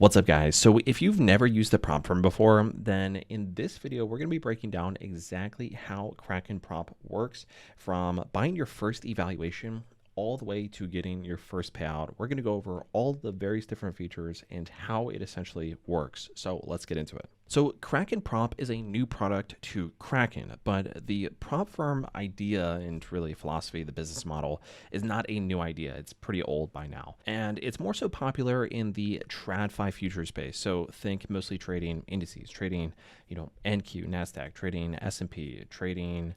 What's up, guys? So if you've never used the prop firm before, then in this video, we're going to be breaking down exactly how Kraken Prop works from buying your first evaluation all the way to getting your first payout. We're going to go over all the various different features and how it essentially works. So let's get into it. So Kraken Prop is a new product to Kraken, but the prop firm idea and really philosophy, the business model, is not a new idea. It's pretty old by now. And it's more so popular in the TradFi future space. So think mostly trading indices, trading, NQ, NASDAQ, trading S&P, trading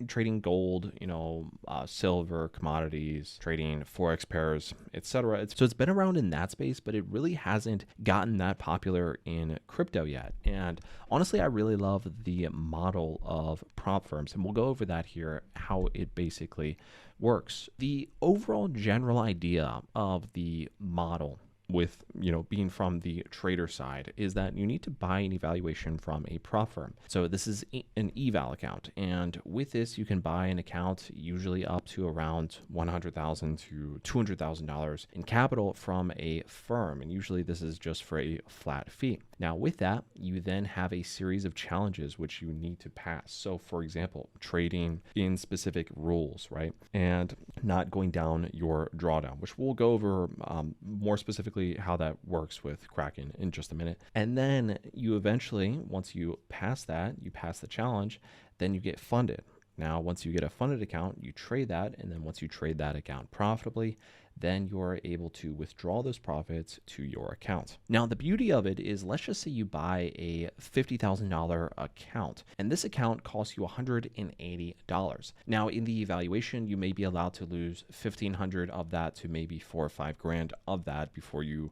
trading gold, silver, commodities, trading forex pairs, etc. So it's been around in that space, but it really hasn't gotten that popular in crypto yet. And honestly, I really love the model of prop firms, and we'll go over that here, how it basically works. The overall general idea of the model with being from the trader side is that you need to buy an evaluation from a prop firm. So this is an eval account, and with this you can buy an account usually up to around $100,000 to $200,000 in capital from a firm, and usually this is just for a flat fee. Now with that, you then have a series of challenges which you need to pass. So for example, trading in specific rules, right, and not going down your drawdown, which we'll go over more specifically how that works with Kraken in just a minute. And then you eventually, once you pass that, you pass the challenge, then you get funded. Now, once you get a funded account, you trade that. And then once you trade that account profitably, then you're able to withdraw those profits to your account. Now, the beauty of it is, let's just say you buy a $50,000 account, and this account costs you $180. Now, in the evaluation, you may be allowed to lose 1,500 of that to maybe 4 or 5 grand of that before you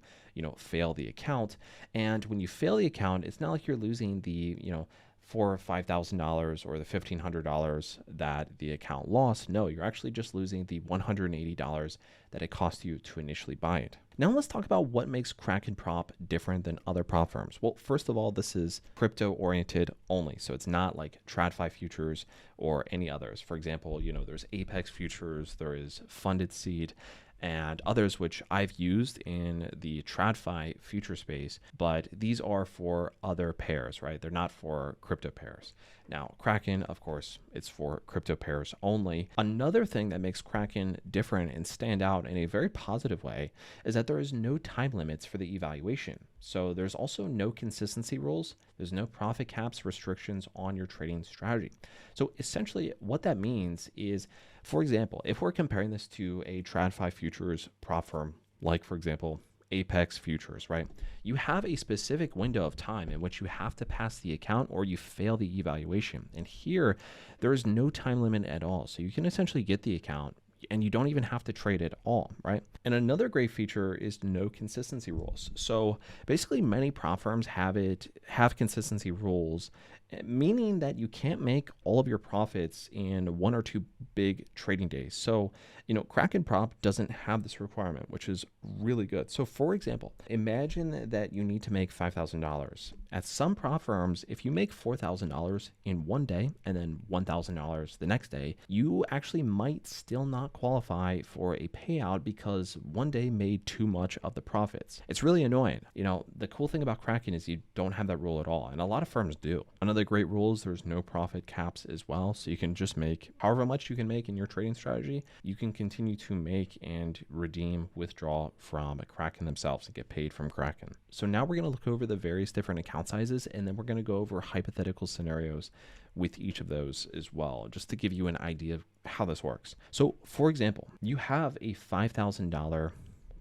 fail the account. And when you fail the account, it's not like you're losing the, $4,000 or $5,000 or the $1,500 that the account lost. No, you're actually just losing the $180 that it cost you to initially buy it. Now let's talk about what makes Kraken Prop different than other prop firms. Well, first of all, this is crypto oriented only. So it's not like TradFi futures or any others. For example, there's Apex futures, there is Funded Seed, and others which I've used in the TradFi future space, but these are for other pairs, right? They're not for crypto pairs. Now, Kraken, of course, it's for crypto pairs only. Another thing that makes Kraken different and stand out in a very positive way is that there is no time limits for the evaluation. So there's also no consistency rules. There's no profit caps restrictions on your trading strategy. So essentially what that means is, for example, if we're comparing this to a TradFi futures prop firm, like for example, Apex futures, right? You have a specific window of time in which you have to pass the account or you fail the evaluation. And here, there is no time limit at all. So you can essentially get the account and you don't even have to trade at all, right? And another great feature is no consistency rules. So basically many prop firms have consistency rules, meaning that you can't make all of your profits in 1 or 2 big trading days. So, Kraken Prop doesn't have this requirement, which is really good. So for example, imagine that you need to make $5,000. At some prop firms, if you make $4,000 in one day and then $1,000 the next day, you actually might still not qualify for a payout because one day made too much of the profits. It's really annoying. The cool thing about Kraken is you don't have that rule at all, and a lot of firms do. Another great rule is there's no profit caps as well, so you can just make however much you can make in your trading strategy. You can continue to make and redeem, withdraw from Kraken themselves and get paid from Kraken. So now we're going to look over the various different account sizes, and then we're going to go over hypothetical scenarios with each of those as well, just to give you an idea of how this works. So for example, you have a $5,000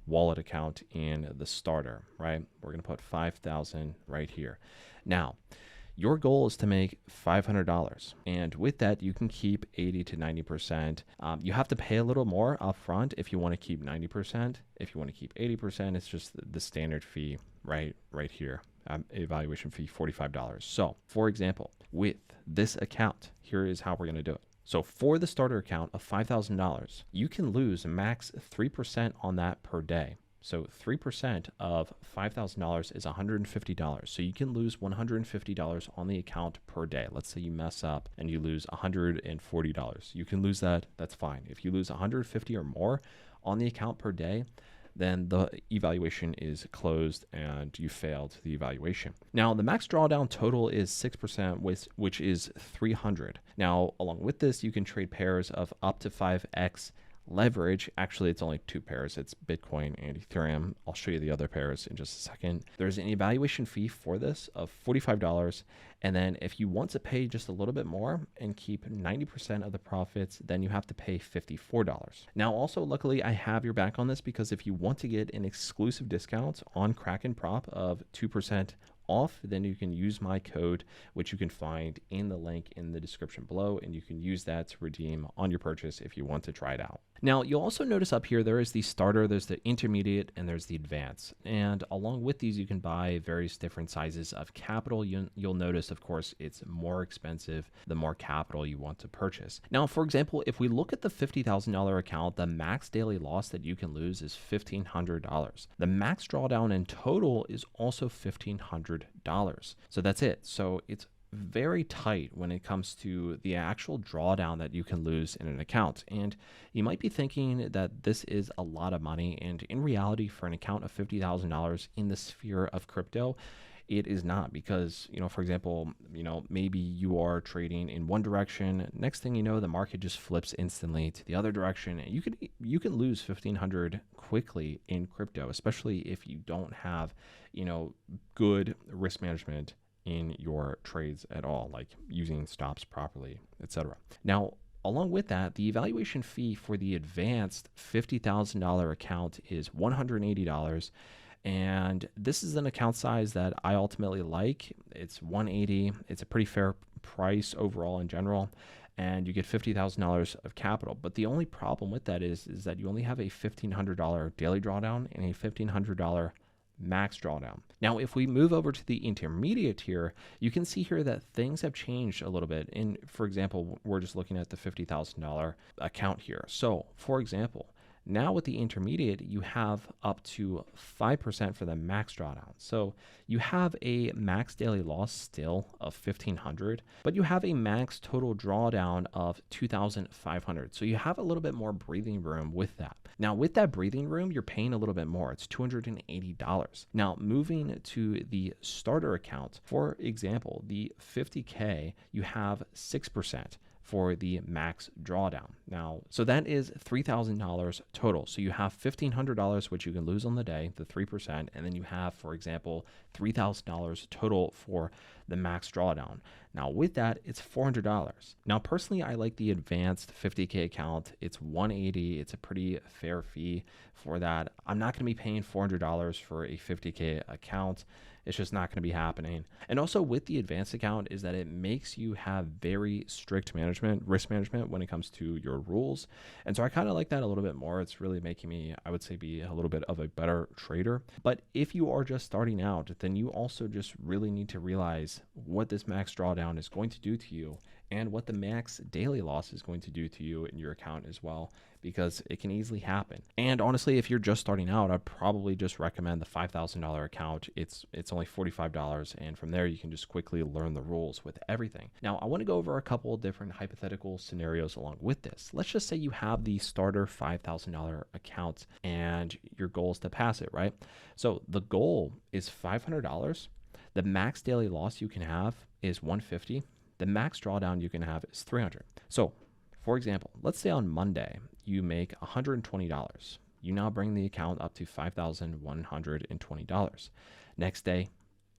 wallet account in the starter, right? We're going to put 5,000 right here. Now, your goal is to make $500. And with that, you can keep 80 to 90%. You have to pay a little more upfront if you want to keep 90%. If you want to keep 80%, it's just the standard fee right here. Evaluation fee, $45. So for example, with this account, here is how we're going to do it. So for the starter account of $5,000, you can lose max 3% on that per day. So 3% of $5,000 is $150. So you can lose $150 on the account per day. Let's say you mess up and you lose $140. You can lose that. That's fine. If you lose $150 or more on the account per day, then the evaluation is closed and you failed the evaluation. Now, the max drawdown total is 6%, which is 300. Now, along with this, you can trade pairs of up to 5x leverage. Actually, it's only 2 pairs. It's Bitcoin and Ethereum. I'll show you the other pairs in just a second. There's an evaluation fee for this of $45. And then if you want to pay just a little bit more and keep 90% of the profits, then you have to pay $54. Now, also, luckily, I have your back on this, because if you want to get an exclusive discount on Kraken Prop of 2% off, then you can use my code, which you can find in the link in the description below, and you can use that to redeem on your purchase if you want to try it out. Now, you'll also notice up here there is the starter, there's the intermediate, and there's the advanced. And along with these, you can buy various different sizes of capital. You'll notice, of course, it's more expensive the more capital you want to purchase. Now, for example, if we look at the $50,000 account, the max daily loss that you can lose is $1,500. The max drawdown in total is also $1,500. So that's it. So it's very tight when it comes to the actual drawdown that you can lose in an account. And you might be thinking that this is a lot of money. And in reality, for an account of $50,000 in the sphere of crypto, it is not, because, for example, maybe you are trading in one direction. Next thing you know, the market just flips instantly to the other direction. And you can lose 1,500 quickly in crypto, especially if you don't have, good risk management in your trades at all, like using stops properly, etc. Now, along with that, the evaluation fee for the advanced $50,000 account is $180. And this is an account size that I ultimately like. It's $180. It's a pretty fair price overall in general. And you get $50,000 of capital. But the only problem with that is that you only have a $1,500 daily drawdown and a $1,500 max drawdown. Now, if we move over to the intermediate tier, you can see here that things have changed a little bit. And for example, we're just looking at the $50,000 account here. So for example, now with the intermediate, you have up to 5% for the max drawdown. So you have a max daily loss still of $1,500, but you have a max total drawdown of $2,500. So you have a little bit more breathing room with that. Now, with that breathing room, you're paying a little bit more. It's $280. Now, moving to the starter account, for example, the 50K, you have 6% for the max drawdown. Now, so that is $3,000 total. So you have $1,500, which you can lose on the day, the 3%, and then you have, for example, $3,000 total for the max drawdown. Now, with that, it's $400. Now, personally, I like the advanced 50K account. It's $180. It's a pretty fair fee for that. I'm not going to be paying $400 for a 50K account. It's just not going to be happening. And also with the advanced account is that it makes you have very strict risk management when it comes to your rules. And so I kind of like that a little bit more. It's really making me, I would say, be a little bit of a better trader. But if you are just starting out, then you also just really need to realize what this max drawdown is going to do to you and what the max daily loss is going to do to you in your account as well, because it can easily happen. And honestly, if you're just starting out, I'd probably just recommend the $5,000 account. It's only $45, and from there you can just quickly learn the rules with everything. Now, I want to go over a couple of different hypothetical scenarios along with this. Let's just say you have the starter $5,000 account and your goal is to pass it, right? So the goal is $500. The max daily loss you can have is $150. The max drawdown you can have is $300. So for example, let's say on Monday, you make $120. You now bring the account up to $5,120. Next day,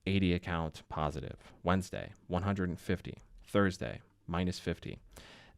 80 account positive. Wednesday, 150. Thursday, minus 50.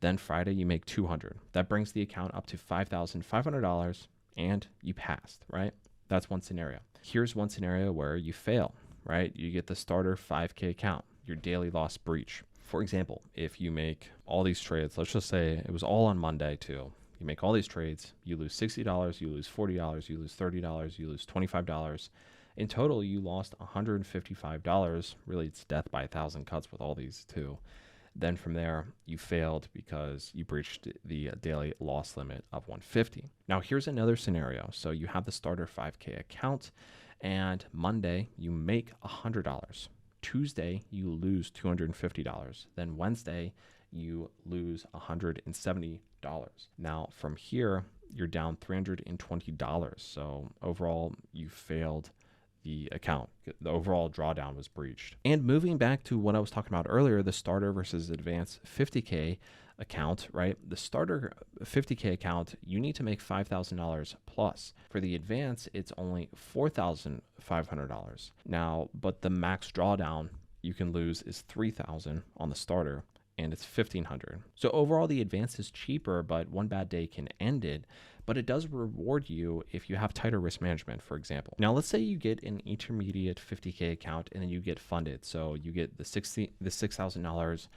Then Friday, you make 200. That brings the account up to $5,500 and you passed, right? That's one scenario. Here's one scenario where you fail, right? You get the starter 5K account, your daily loss breach. For example, if you make all these trades, let's just say it was all on Monday too. You make all these trades, you lose $60, you lose $40, you lose $30, you lose $25. In total, you lost $155. Really, it's death by 1,000 cuts with all these too. Then from there, you failed because you breached the daily loss limit of 150. Now, here's another scenario. So you have the starter 5K account, and Monday, you make $100. Tuesday, you lose $250. Then Wednesday, you lose $170. Now, from here, you're down $320. So overall, you failed the account. The overall drawdown was breached. And moving back to what I was talking about earlier, the starter versus advanced 50K account, right? The starter 50K account, you need to make $5,000 plus. For the advanced, it's only $4,500. Now, but the max drawdown you can lose is $3,000 on the starter, and it's $1,500. So overall, the advanced is cheaper, but one bad day can end it. But it does reward you if you have tighter risk management, for example. Now, let's say you get an intermediate 50K account and then you get funded. So you get the $6,000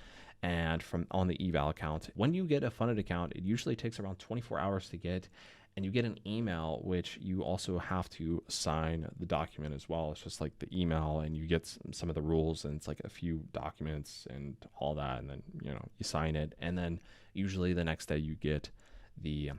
and from on the eval account. When you get a funded account, it usually takes around 24 hours to get, and you get an email, which you also have to sign the document as well. It's just like the email, and you get some of the rules, and it's like a few documents and all that, and then you sign it, and then usually the next day you get the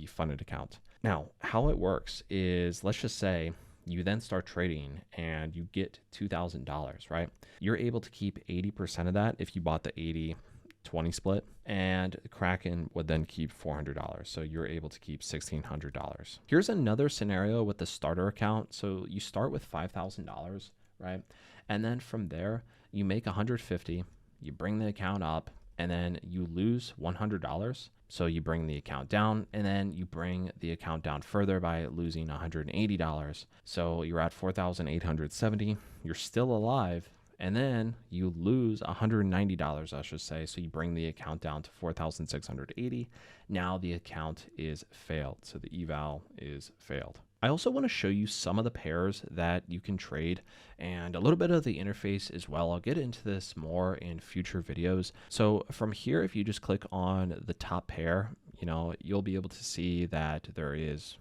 funded account. Now, how it works is, let's just say you then start trading and you get $2,000, right? You're able to keep 80% of that if you bought the 80-20 split, and Kraken would then keep $400. So you're able to keep $1,600. Here's another scenario with the starter account. So you start with $5,000, right? And then from there, you make $150, you bring the account up, and then you lose $100. So you bring the account down, and then you bring the account down further by losing $180. So you're at $4,870. You're still alive, and then you lose $190, I should say. So you bring the account down to $4,680. Now the account is failed. So the eval is failed. I also want to show you some of the pairs that you can trade and a little bit of the interface as well. I'll get into this more in future videos. So from here, if you just click on the top pair, you'll be able to see that there is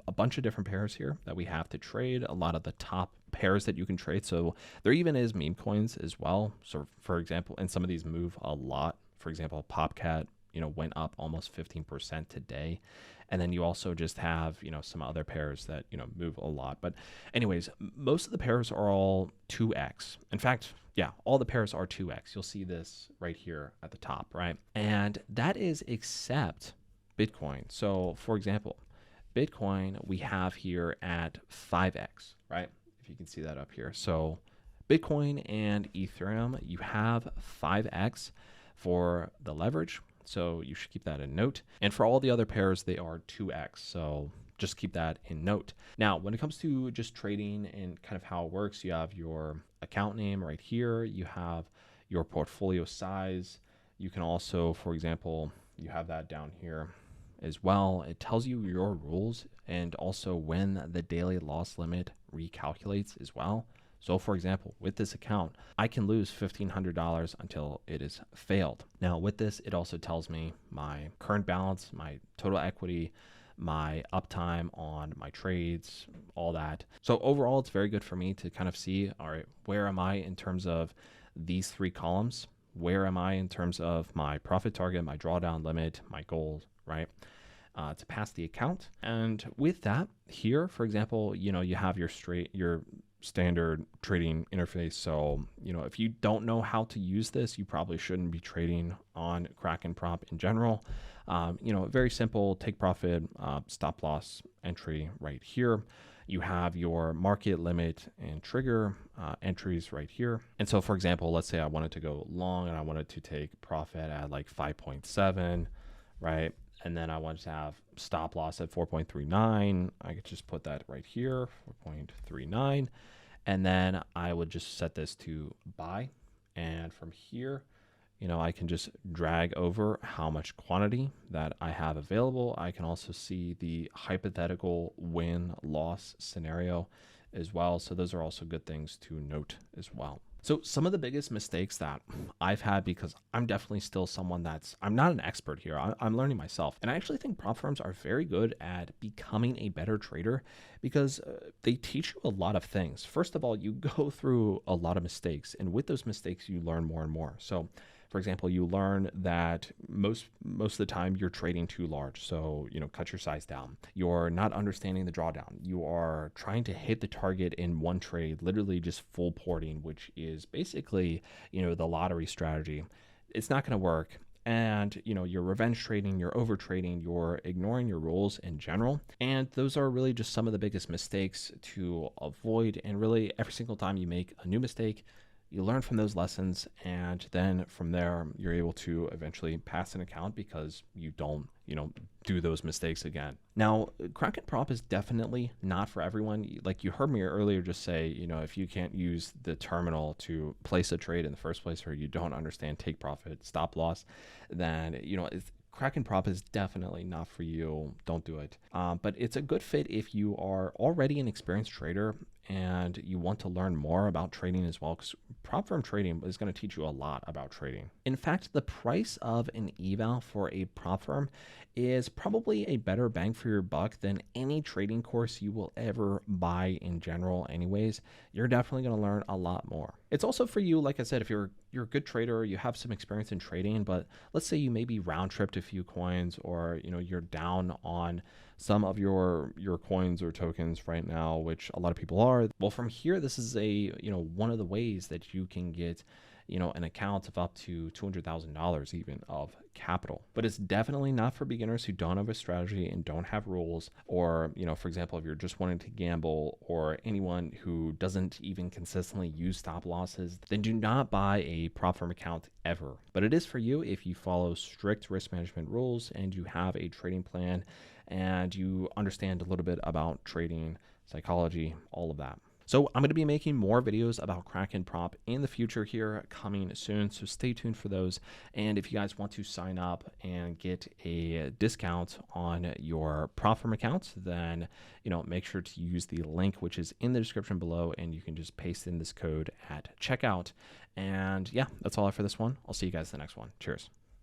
a bunch of different pairs here that we have to trade, a lot of the top pairs that you can trade. So there even is meme coins as well. So for example, and some of these move a lot. For example, Popcat, went up almost 15% today. And then you also just have, some other pairs that, move a lot. But anyways, most of the pairs are all 2x. In fact, yeah, all the pairs are 2x. You'll see this right here at the top, right? And that is except Bitcoin. So for example, Bitcoin we have here at 5x, right? If you can see that up here. So Bitcoin and Ethereum, you have 5x for the leverage. So you should keep that in note. And for all the other pairs, they are 2x. So just keep that in note. Now, when it comes to just trading and kind of how it works, you have your account name right here. You have your portfolio size. You can also, for example, you have that down here as well. It tells you your rules and also when the daily loss limit recalculates as well. So for example, with this account, I can lose $1,500 until it is failed. Now with this, it also tells me my current balance, my total equity, my uptime on my trades, all that. So overall, it's very good for me to kind of see, all right, where am I in terms of these three columns? Where am I in terms of my profit target, my drawdown limit, my goals, right? To pass the account. And with that here, for example, you have your standard trading interface. So, if you don't know how to use this, you probably shouldn't be trading on Kraken Prop in general. Very simple, take profit, stop loss entry right here. You have your market limit and trigger entries right here. And so, for example, let's say I wanted to go long and I wanted to take profit at like 5.7, right? And then I wanted to have stop loss at 4.39. I could just put that right here, 4.39. And then I would just set this to buy. And from here, I can just drag over how much quantity that I have available. I can also see the hypothetical win-loss scenario as well. So those are also good things to note as well. So some of the biggest mistakes that I've had, because I'm definitely still someone I'm not an expert here. I'm learning myself. And I actually think prop firms are very good at becoming a better trader because they teach you a lot of things. First of all, you go through a lot of mistakes, and with those mistakes, you learn more and more. So for example, you learn that most of the time you're trading too large. So, cut your size down. You're not understanding the drawdown. You are trying to hit the target in one trade, literally just full porting, which is basically, the lottery strategy. It's not going to work. and you're revenge trading, you're over trading, you're ignoring your rules in general. And those are really just some of the biggest mistakes to avoid. And really, every single time you make a new mistake, you learn from those lessons, and then from there you're able to eventually pass an account because you don't do those mistakes again. Now, Kraken Prop is definitely not for everyone. Like you heard me earlier just say, if you can't use the terminal to place a trade in the first place, or you don't understand take profit, stop loss, then Kraken Prop is definitely not for you. Don't do it. But it's a good fit if you are already an experienced trader and you want to learn more about trading as well, because prop firm trading is going to teach you a lot about trading. In fact, the price of an eval for a prop firm is probably a better bang for your buck than any trading course you will ever buy in general anyways. You're definitely going to learn a lot more. It's also for you, like I said, if you're a good trader, you have some experience in trading, but let's say you maybe round tripped a few coins, or you're down on some of your coins or tokens right now, which a lot of people are. Well, from here, this is a one of the ways that you can get an account of up to $200,000 even of capital. But it's definitely not for beginners who don't have a strategy and don't have rules, or for example, if you're just wanting to gamble, or anyone who doesn't even consistently use stop losses, then do not buy a prop firm account ever. But it is for you if you follow strict risk management rules and you have a trading plan and you understand a little bit about trading psychology, all of that. So I'm going to be making more videos about Kraken Prop in the future here coming soon, so stay tuned for those. And if you guys want to sign up and get a discount on your prop firm accounts, then make sure to use the link which is in the description below, and you can just paste in this code at checkout. And yeah, that's all I have for this one. I'll see you guys in the next one. Cheers.